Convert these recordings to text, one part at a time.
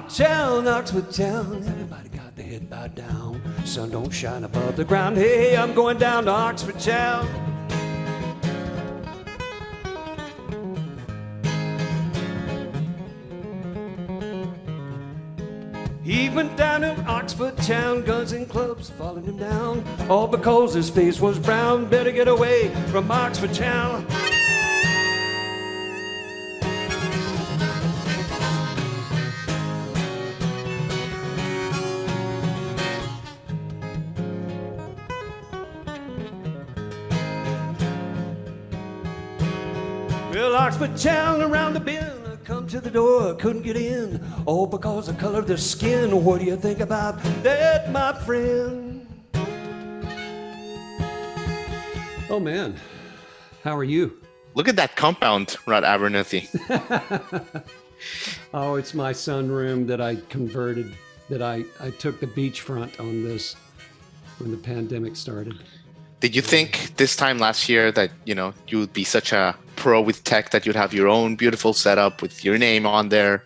Oxford town, everybody got their head bowed down. Sun don't shine above the ground. Hey, I'm going down to Oxford town. He went down to Oxford town, guns and clubs following him down, all because his face was brown. Better get away from Oxford town. Well, Oxford town around the bend, I come to the door, couldn't get in, all because of the color of their skin. What do you think about that, my friend? Oh man, how are you? Look at that compound, Rod Abernethy. Oh, it's my sunroom that I converted, that I took the beachfront on this when the pandemic started. Did you think this time last year that, you would be such a pro with tech that you'd have your own beautiful setup with your name on there,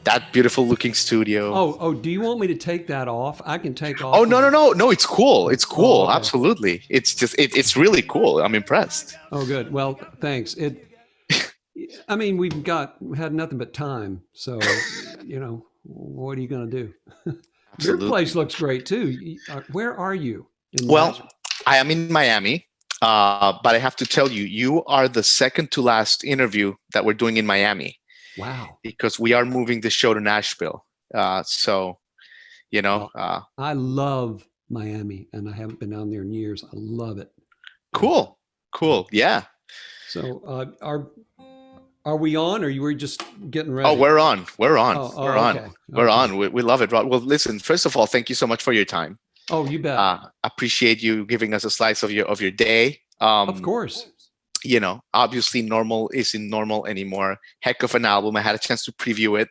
that beautiful looking studio? Oh, do you want me to take that off? I can take off. Oh, no, it's cool. It's cool. okay. Absolutely. It's just, it's really cool. I'm impressed. Oh, good. Well, thanks. I mean, we had nothing but time. So, what are you going to do? Absolutely. Your place looks great too. Where are you? Well, I am in Miami, but I have to tell you, you are the second to last interview that we're doing in Miami. Wow. Because we are moving the show to Nashville. I love Miami, and I haven't been down there in years. I love it. Cool. Yeah. So are we on, or you were just getting ready? Oh, we're on. We're on. Okay. We're on. We love it, Rod. Well, listen, first of all, thank you so much for your time. Oh, you bet. Appreciate you giving us a slice of your day. Of course. Obviously normal isn't normal anymore. Heck of an album. I had a chance to preview it.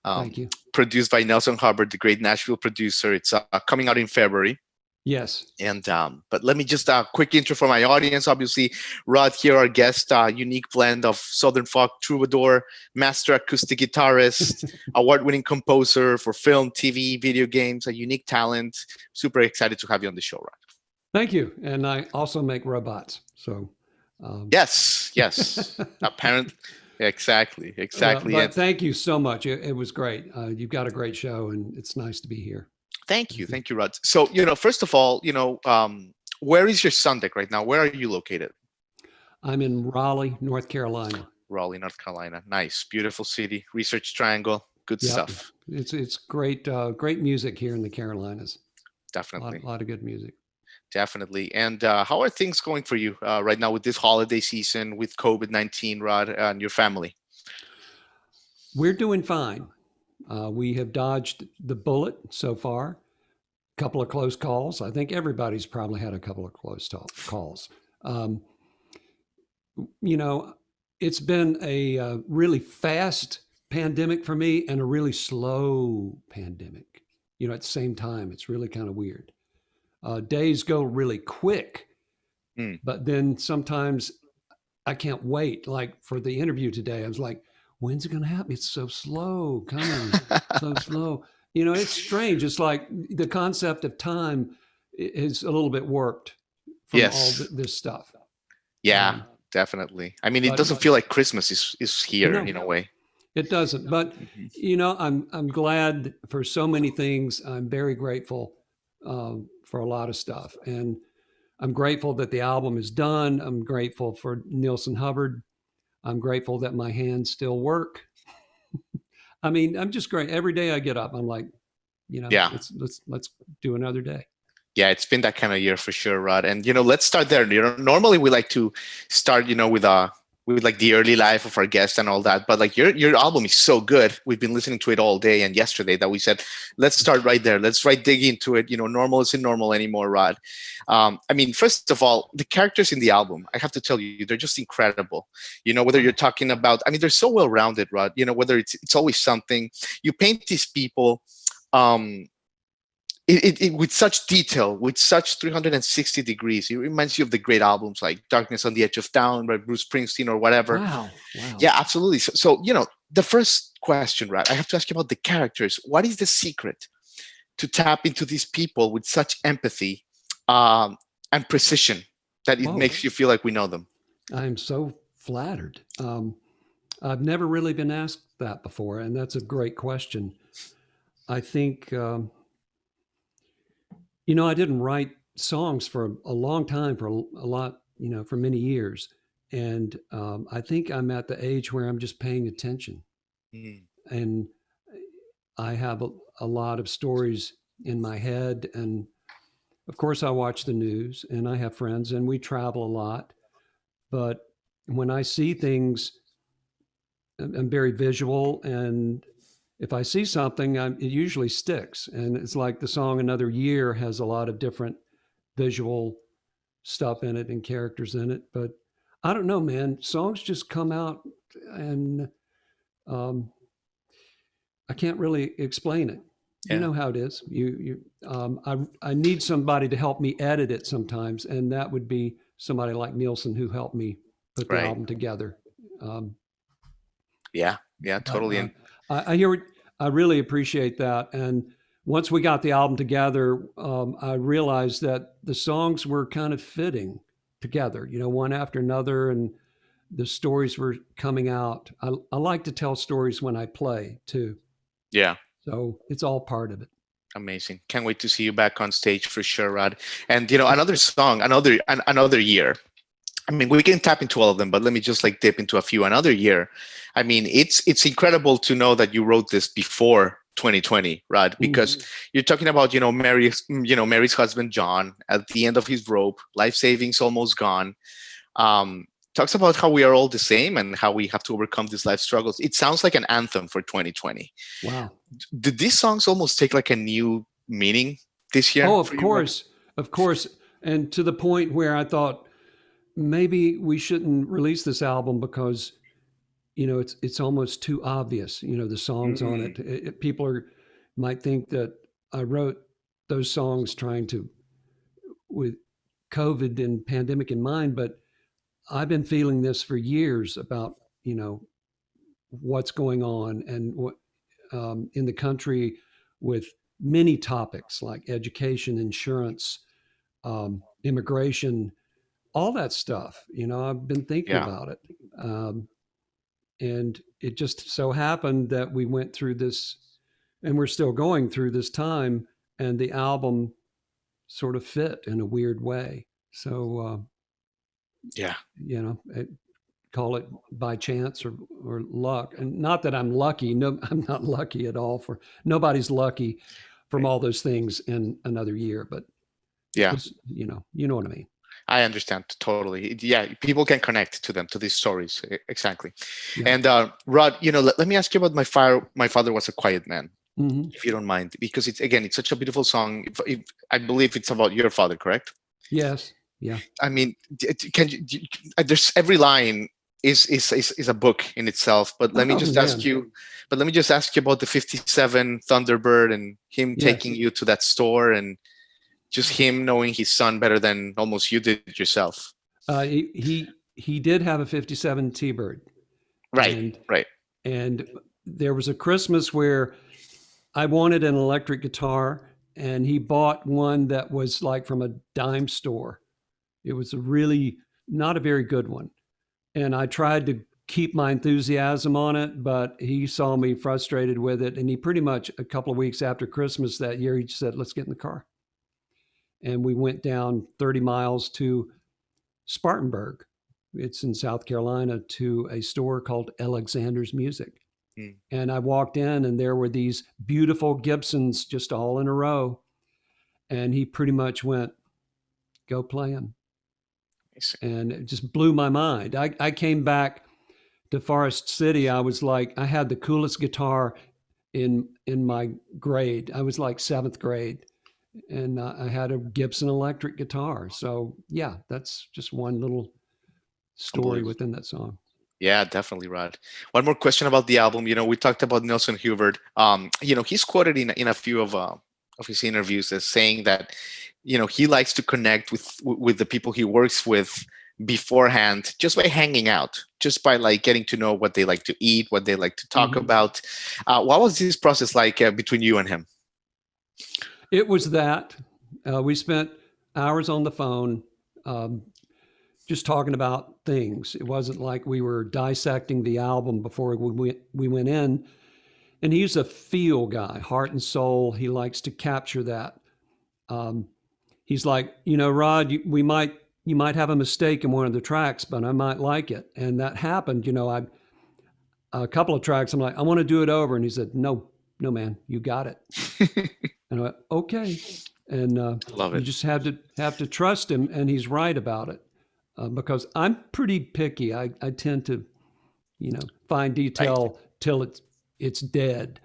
Thank you. Produced by Nelson Hubbard, the great Nashville producer. It's coming out in February. Yes. And but let me just quick intro for my audience. Obviously, Rod here, our guest, unique blend of Southern folk troubadour, master acoustic guitarist, award-winning composer for film, TV, video games, a unique talent. Super excited to have you on the show, Rod. Thank you. And I also make robots. So yes. Apparently, exactly. But thank you so much. It was great. You've got a great show, and it's nice to be here. Thank you, Rod. So, first of all, where is your sun deck right now? Where are you located? I'm in Raleigh, North Carolina. Raleigh, North Carolina. Nice, beautiful city. Research Triangle, good stuff. It's great, great music here in the Carolinas. Definitely, a lot of good music. Definitely. And how are things going for you right now with this holiday season, with COVID-19, Rod, and your family? We're doing fine. We have dodged the bullet so far. A couple of close calls. I think everybody's probably had a couple of close calls. It's been a really fast pandemic for me and a really slow pandemic. At the same time, it's really kind of weird. Days go really quick, but then sometimes I can't wait. Like for the interview today, I was like, when's it going to happen? It's so slow coming, so slow. It's strange. It's like the concept of time is a little bit warped from all this stuff. Yeah, definitely. I mean, it doesn't feel like Christmas is here in a way. It doesn't. But, I'm glad for so many things. I'm very grateful for a lot of stuff. And I'm grateful that the album is done. I'm grateful for Nelson Hubbard. I'm grateful that my hands still work. I mean, I'm just great. Every day I get up, I'm like, let's do another day. Yeah, it's been that kind of year for sure, Rod. And let's start there. Normally we like to start, with like the early life of our guest and all that. But like your album is so good. We've been listening to it all day and yesterday that we said, let's start right there. Let's dig into it. Normal isn't normal anymore, Rod. I mean, first of all, the characters in the album, I have to tell you, they're just incredible. Whether you're talking about, I mean, they're so well-rounded, Rod. Whether it's always something. You paint these people with such detail, with such 360 degrees. It reminds you of the great albums like Darkness on the Edge of Town by Bruce Springsteen or whatever. Wow. Yeah, absolutely. So the first question, right? I have to ask you about the characters. What is the secret to tap into these people with such empathy um, and precision that it Whoa, makes you feel like we know them? I am so flattered. I've never really been asked that before, and that's a great question. I think, I didn't write songs for a long time, for a lot, for many years. And I think I'm at the age where I'm just paying attention. Mm, And I have a lot of stories in my head. And of course, I watch the news and I have friends and we travel a lot. But when I see things, I'm very visual. And if I see something, it usually sticks. And it's like the song Another Year has a lot of different visual stuff in it and characters in it. But I don't know, man. Songs just come out, and um, I can't really explain it. You yeah, know how it is. I need somebody to help me edit it sometimes, and that would be somebody like Nielsen who helped me put the right. album together. Um, Yeah, yeah, but totally. And I hear it. I really appreciate that. And once we got the album together, I realized that the songs were kind of fitting together, one after another, and the stories were coming out. I like to tell stories when I play too, yeah, so it's all part of it. amazing. Can't wait to see you back on stage for sure, Rod. And another song, another year. I mean, we can tap into all of them, but let me just like dip into a few. Another year. I mean, it's incredible to know that you wrote this before 2020, Rod, Mm. because you're talking about Mary's husband John at the end of his rope, life savings almost gone. Um, talks about how we are all the same and how we have to overcome these life struggles. It sounds like an anthem for 2020. Wow. Did these songs almost take like a new meaning this year Oh, for you, Rod? of course, and to the point where I thought maybe we shouldn't release this album because it's almost too obvious. The songs on Mm, it people might think that I wrote those songs trying to with COVID and pandemic in mind, but I've been feeling this for years about what's going on and what in the country with many topics like education, insurance, immigration, all that stuff. I've been thinking yeah, about it. And it just so happened that we went through this and we're still going through this time, and the album sort of fit in a weird way. So, yeah. it, call it by chance or luck. And not that I'm lucky. No, I'm not lucky at all. For nobody's lucky from Right. all those things in another year, but it Yeah, was, you know what I mean. I understand totally. Yeah, people can connect to them, to these stories. Exactly. Yeah. And Rod, let me ask you about my fire. My father was a quiet man, Hmm. if you don't mind, because it's such a beautiful song. I believe it's about your father, correct? Yes. Yeah. I mean, can you? There's every line is a book in itself. But let me Oh just ask man. you. But let me just ask you about the '57 Thunderbird and him taking Yes. you to that store and just him knowing his son better than almost you did yourself. He did have a '57 T-Bird, Right, and right. and there was a Christmas where I wanted an electric guitar, and he bought one that was like from a dime store. It was a really not a very good one, and I tried to keep my enthusiasm on it, but he saw me frustrated with it, and he pretty much a couple of weeks after Christmas that year, he just said, "Let's get in the car," and we went down 30 miles to Spartanburg. It's in South Carolina, to a store called Alexander's Music. Mm, And I walked in, and there were these beautiful Gibsons just all in a row. And he pretty much went, "Go play them." I see. And it just blew my mind. I came back to Forest City. I was like, I had the coolest guitar in my grade. I was like seventh grade, and I had a Gibson electric guitar. So yeah, that's just one little story Unbelievable. within that song. Yeah, definitely, Rod. One more question about the album. We talked about Nelson Hubert. He's quoted in a few of his interviews as saying that, he likes to connect with the people he works with beforehand, just by hanging out, just by like getting to know what they like to eat, what they like to talk Mhm. about. What was this process like between you and him? It was that we spent hours on the phone, um, just talking about things. It wasn't like we were dissecting the album before we went in. And he's a feel guy, heart and soul. He likes to capture that. Um, he's like, Rod, you might have a mistake in one of the tracks, but I might like it. And that happened. A couple of tracks, I'm like, I want to do it over. And he said, no, no, man, you got it. And I went, okay. And Love you it. just have to trust him, and he's right about it. Because I'm pretty picky. I tend to, find Right. detail till it's dead.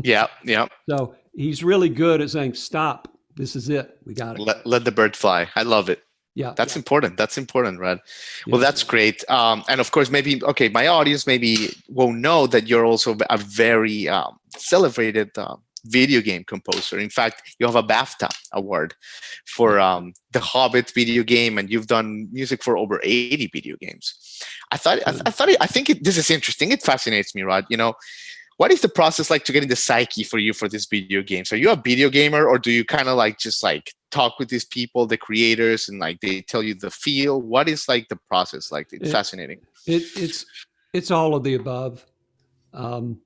Yeah, yeah. So he's really good at saying, stop. This is it. We got it. Let the bird fly. I love it. Yeah. That's important. That's important, Rod. Well, Yeah. that's great. And of course, maybe okay, my audience maybe won't know that you're also a very celebrated video game composer. In fact, you have a BAFTA award for the Hobbit video game, and you've done music for over 80 video games. I think this is interesting. It fascinates me, Rod. What is the process like to get in the psyche for you for these video games? Are you a video gamer, or do you kind of like just like talk with these people, the creators, and like they tell you the feel? What is like the process like? It's It, fascinating. it's all of the above. Um,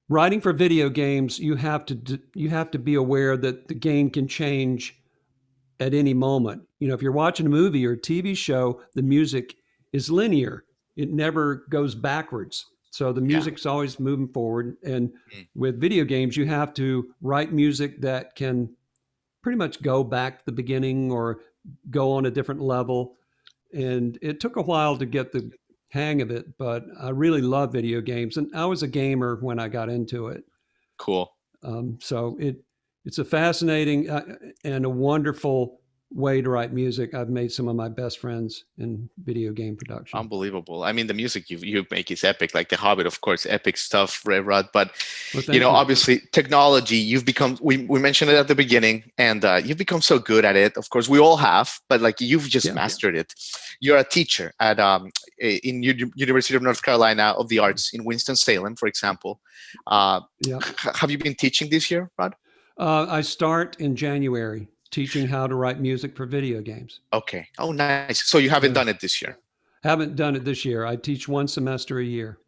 Writing for video games, you have to be aware that the game can change at any moment. If you're watching a movie or a TV show, the music is linear. It never goes backwards. So the Yeah. music's always moving forward. And Mm. with video games, you have to write music that can pretty much go back to the beginning or go on a different level. And it took a while to get the hang of it, but I really love video games. And I was a gamer when I got into it. Cool. So it's a fascinating and a wonderful way to write music. I've made some of my best friends in video game production. Unbelievable. I mean, the music you make is epic. Like The Hobbit, of course, epic stuff, Rod. But Well, thank you. obviously, technology. You've become. We mentioned it at the beginning, and you've become so good at it. Of course, we all have, but like you've just Yeah. mastered it. You're a teacher at University of North Carolina of the Arts in Winston Salem, for example. Yeah. Have you been teaching this year, Rod? I start in January teaching how to write music for video games. Okay. Oh, nice. So you haven't Yeah. done it this year. Haven't done it this year. I teach one semester a year.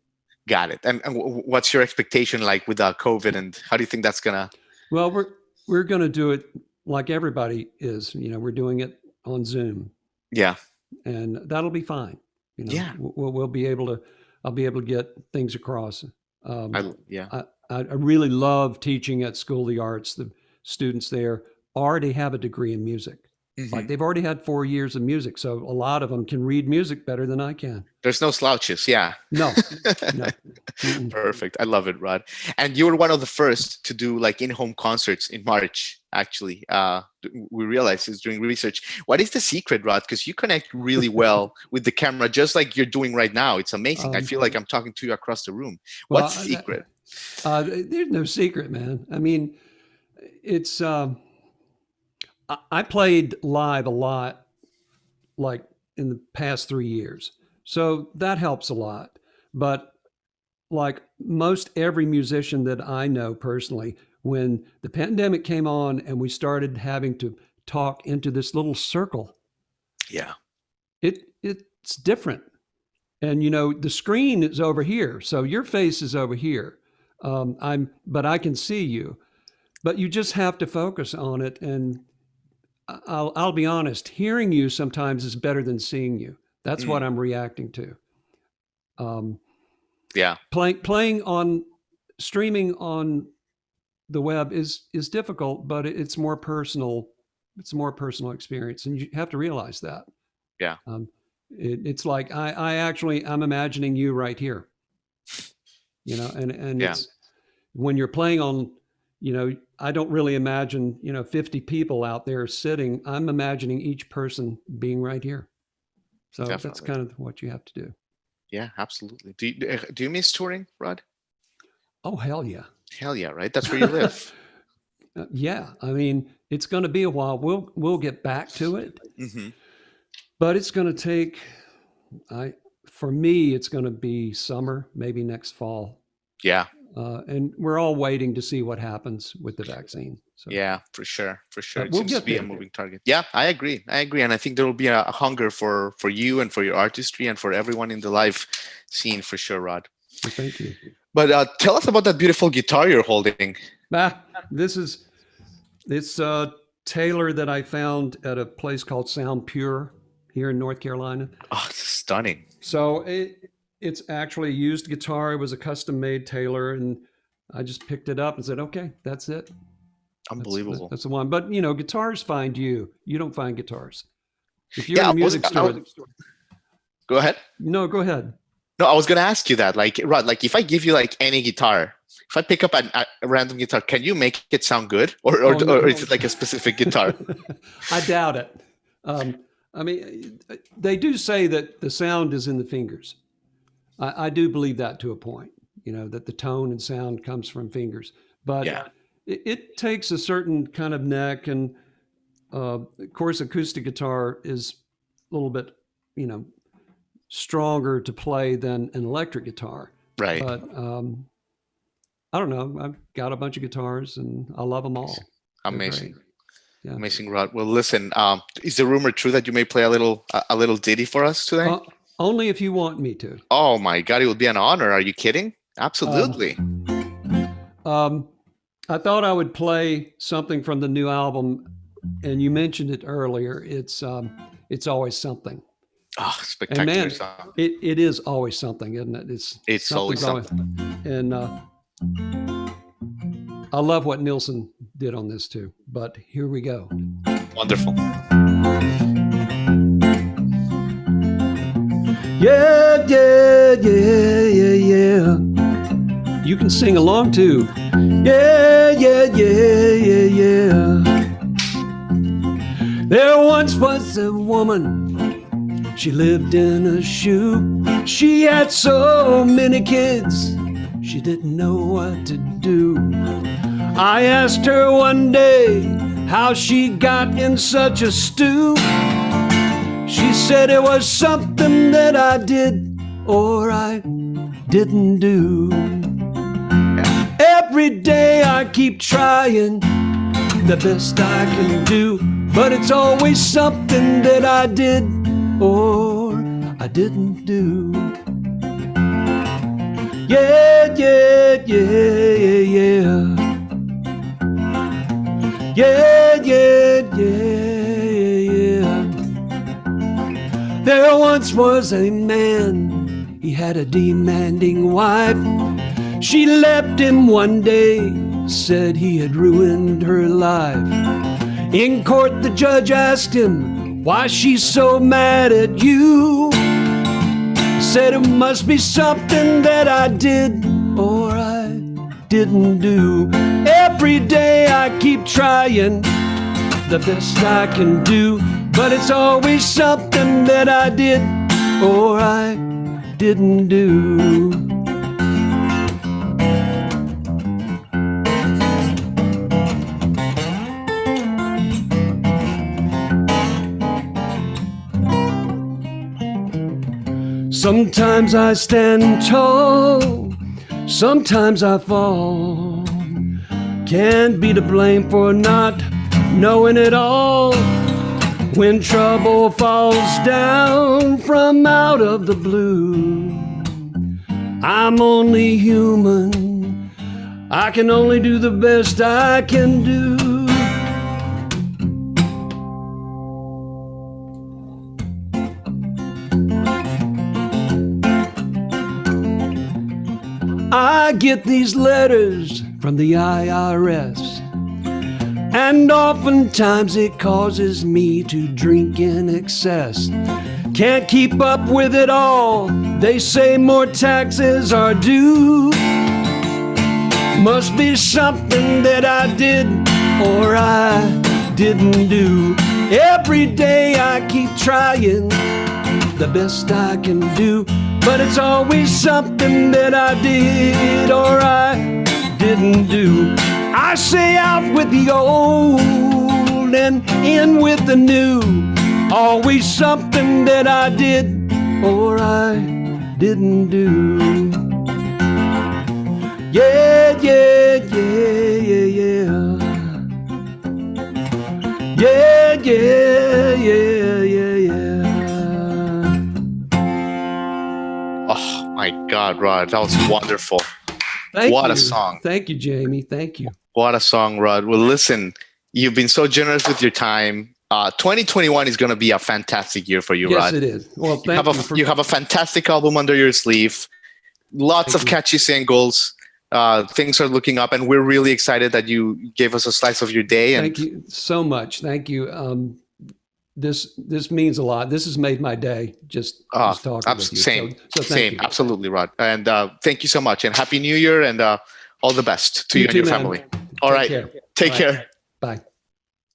Got it. And what's your expectation like with COVID, and how do you think that's gonna? Well, we're going to do it like everybody is. We're doing it on Zoom, Yeah. and that'll be fine. Yeah. We'll be able to. I'll be able to get things across. Yeah. I really love teaching at School of the Arts. The students there already have a degree in music. Like Mhm. they've already had 4 years of music, so a lot of them can read music better than I can. There's no slouches. Yeah. No, no. Mm-mm. Perfect. I love it, Rod. And you were one of the first to do like in-home concerts in March. Actually, we realized this during research. What is the secret, Rod? Because you connect really well with the camera, just like you're doing right now. It's amazing. I feel like I'm talking to you across the room. Well, What's the secret? there's no secret, man. I mean, it's. I played live a lot, like in the past 3 years, so that helps a lot. But like most every musician that I know personally, when the pandemic came on and we started having to talk into this little circle, Yeah. it's different. And the screen is over here, so your face is over here. But I can see you. But you just have to focus on it. And I'll be honest, hearing you sometimes is better than seeing you. That's what Mm. I'm reacting to. Um, Yeah. playing on streaming on the web is difficult, but it's more personal. It's a more personal experience, and you have to realize that. Yeah. It's like I'm imagining you right here, and Yeah. it's when you're playing on, I don't really imagine 50 people out there sitting. I'm imagining each person being right here. So that's Definitely. kind of what you have to do. Yeah. Absolutely. Do you miss touring, Rod? Oh, hell yeah. Hell yeah! Right. That's where you live. Yeah, I mean, it's going to be a while. We'll get back to it. Hmm. But it's going to take, for me, it's going to be summer, maybe next fall. Yeah. And we're all waiting to see what happens with the vaccine. So Yeah, for sure, for sure. It we'll seems to get be a there. moving target. Yeah, I agree. I agree, and I think there will be a hunger for you and for your artistry and for everyone in the live scene for sure, Rod. Well, thank you. But tell us about that beautiful guitar you're holding. It's a Taylor that I found at a place called Sound Pure here in North Carolina. Oh, it's stunning. So it's actually a used guitar. It was a custom made Taylor, and I just picked it up and said, "Okay, that's it. Unbelievable. That's the one." But guitars find you. You don't find guitars. If you're Yeah, in a music store, go ahead. No, go ahead. No, I was going to ask you that. Like, Rod, like if I give you like any guitar, if I pick up a random guitar, can you make it sound good, or is it like a specific guitar? I doubt it. I mean, they do say that the sound is in the fingers. I do believe that to a point. That the tone and sound comes from fingers, but Yeah. it takes a certain kind of neck, and of course, acoustic guitar is a little bit, stronger to play than an electric guitar. Right. But I don't know. I've got a bunch of guitars, and I love them all. Amazing. Yeah. Amazing, Rod. Well, listen, is the rumor true that you may play a little ditty for us today? Only if you want me to. Oh my God, it would be an honor. Are you kidding? Absolutely. I thought I would play something from the new album, and you mentioned it earlier. It's Always Something. Oh, spectacular and man, song. It is always something, isn't it? It's always something. And I love what Nilsson did on this too. But here we go. Wonderful. Yeah, yeah, yeah, yeah, yeah. You can sing along too. Yeah, yeah, yeah, yeah, yeah. There once was a woman. She lived in a shoe. She had so many kids. She didn't know what to do. I asked her one day how she got in such a stew. She said it was something that I did or I didn't do. Every day I keep trying the best I can do, but it's always something that I did or I didn't do. Yeah, yeah, yeah, yeah, yeah. Yeah, yeah, yeah, yeah. There once was a man, he had a demanding wife. She left him one day, said he had ruined her life. In court the judge asked him, why she's so mad at you? He said it must be something that I did or I didn't do. Every day I keep trying the best I can do, but it's always something that I did or I didn't do. Sometimes I stand tall, sometimes I fall. Can't be to blame for not knowing it all. When trouble falls down from out of the blue, I'm only human. I can only do the best I can do. I get these letters from the IRS, and oftentimes it causes me to drink in excess. Can't keep up with it all. They say more taxes are due. Must be something that I did or I didn't do. Every day I keep trying the best I can do, but it's always something that I did or I didn't do. I say out with the old and in with the new. Always something that I did or I didn't do. Yeah, yeah, yeah, yeah, yeah. Yeah, yeah, yeah, yeah, yeah. Oh my God, Rod, that was wonderful. What a song. Thank you, Jamie. Thank you. What a song, Rod. Well, listen, you've been so generous with your time. 2021 is going to be a fantastic year for you, Yes, Rod. it is. Well, You thank have you. you have a fantastic album under your sleeve. Lots of catchy singles. Things are looking up, and we're really excited that you gave us a slice of your day. And thank you so much. Thank you. This means a lot. This has made my day. Just talking with you. Same, so thank you. Absolutely, Rod. And thank you so much. And Happy New Year, and all the best to you and too, your man. family. All right, take care. Bye.